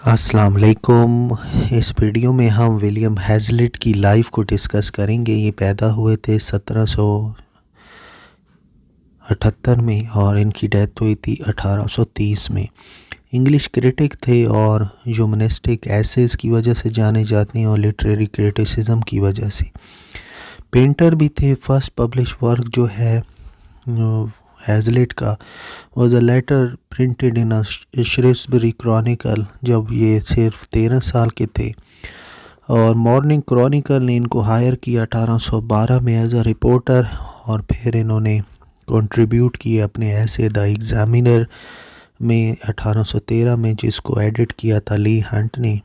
अस्सलाम वालेकुम। इस वीडियो में हम विलियम हैज़लिट की लाइफ को डिस्कस करेंगे। ये पैदा हुए थे 1778 में और इनकी डेथ हुई थी 1830 में। इंग्लिश क्रिटिक थे और ह्यूमनिस्टिक एसेस की वजह से जाने जाते हैं और लिटरेरी क्रिटिसिज्म की वजह से। पेंटर भी थे। फर्स्ट पब्लिश वर्क जो है हैज़लिट का was a letter printed in Shrewsbury Chronicle जब ये सिर्फ 13 साल के थे, और मॉर्निंग क्रॉनिकल ने इनको हायर किया 1812 में एज अ रिपोर्टर, और फिर इन्होंने कंट्रीब्यूट किए अपने ऐसे द एग्जामिनर में 1813 में, जिसको एडिट किया था ली हंट ने।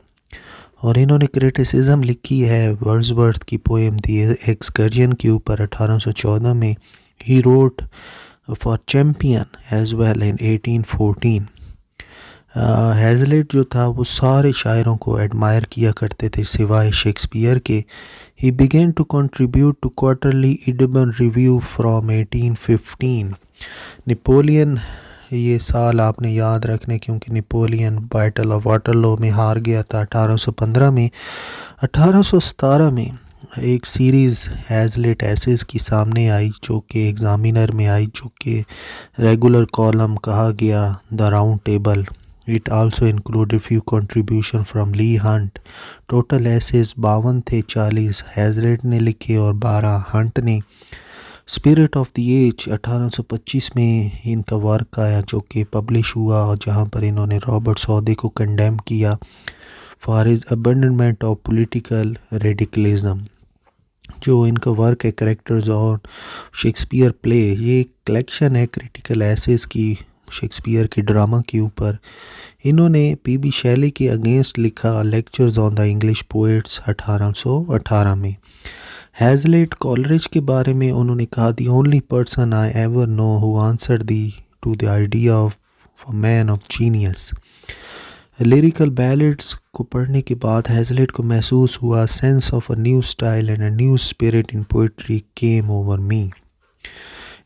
और इन्होंने क्रिटिसिज्म लिखी है वर्ड्सवर्थ की पोएम दी एक्सकर्जन के ऊपर 1814 में। He wrote for Champion as well in 1814। Hazlitt जो था वो सारे शायरों को एडमायर किया करते थे सिवाय शेक्सपियर के। He began to contribute to quarterly Edinburgh Review from 1815। Napoleon, ये साल आपने याद रखने क्योंकि नेपोलियन बैटल ऑफ वाटरलू में हार गया था 1815 में। 1817 में एक सीरीज़ हैज़लिट एसेस की सामने आई जो कि एग्जामिनर में आई, जो कि रेगुलर कॉलम कहा गया the Round Table. It also included few contribution from Leigh Hunt. Total essays 52 थे, 40 हैज़लिट ने लिखे और 12 हंट ने। स्पिरिट ऑफ द एज 1825 में इनका वर्क आया जो कि पब्लिश हुआ, और जहाँ पर इन्होंने रॉबर्ट सौदे को कंडेम किया for his abandonment of political radicalism. जो इनका वर्क है कैरेक्टर्स और शेक्सपियर प्ले, ये कलेक्शन है क्रिटिकल एसेस की शेक्सपियर के ड्रामा के ऊपर। इन्होंने पीबी शैली के अगेंस्ट लिखा lectures on the English poets 1818 में। हैज़लिट कॉलरिज के बारे में उन्होंने कहा the only person I ever know who answer the to the idea of a man of genius. Lyrical Ballads को पढ़ने के बाद हैज़लिट को महसूस हुआ sense of a new style and a new spirit in poetry came over me.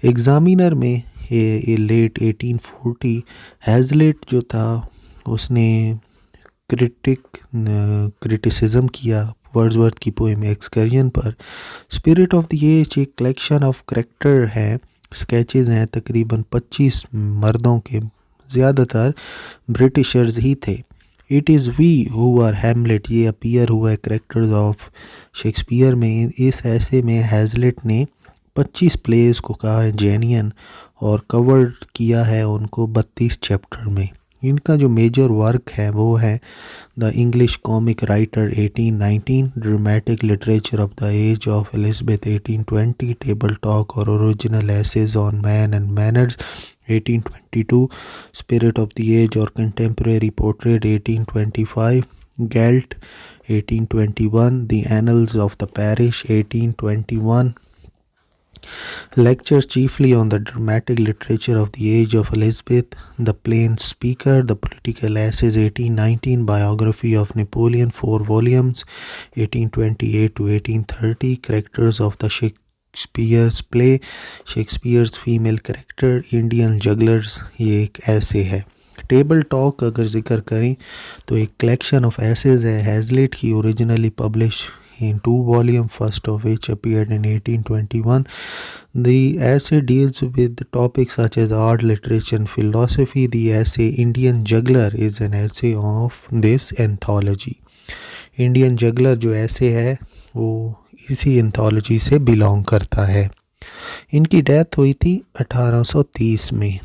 Examiner में ये late 1840 हैज़लिट जो था उसने क्रिटिसिज्म किया वर्ड्सवर्थ की पोएम एक्सकर्जन पर। स्पिरिट ऑफ द एज एक कलेक्शन ऑफ करैक्टर हैं, स्केचेस हैं तकरीबन 25 मर्दों के, ज़्यादातर ब्रिटिशर्स ही थे। It is we who are Hamlet, ये अपीयर हुआ है करेक्टर्स ऑफ शेक्सपियर में। इस ऐसे में हैज़लिट ने 25 प्लेस को कहा है जेनियन, और कवर किया है उनको 32 चैप्टर में। इनका जो मेजर वर्क है वो है the English comic writer 1819, dramatic literature of the age of Elizabeth 1820, table talk और original essays on man and manners 1822, spirit of the age और contemporary portrait 1825, Galt 1821, the annals of the parish 1821, lectures chiefly on the dramatic literature of the age of Elizabeth, the plain speaker, the political essays 1819, biography of Napoleon 4 volumes 1828 to 1830, characters of the Shakespeare's play, Shakespeare's female character, Indian jugglers, ये एक ऐसे है। Table talk अगर जिक्र करें तो एक collection of essays है हैज़लिट की, originally publish in 2 volumes, first of which appeared in 1821. The essay deals with topics such as art, literature and philosophy. The essay Indian Juggler is an essay of this anthology. Indian Juggler जो essay है वो इसी anthology से belong करता है। इनकी death हुई थी 1830 में।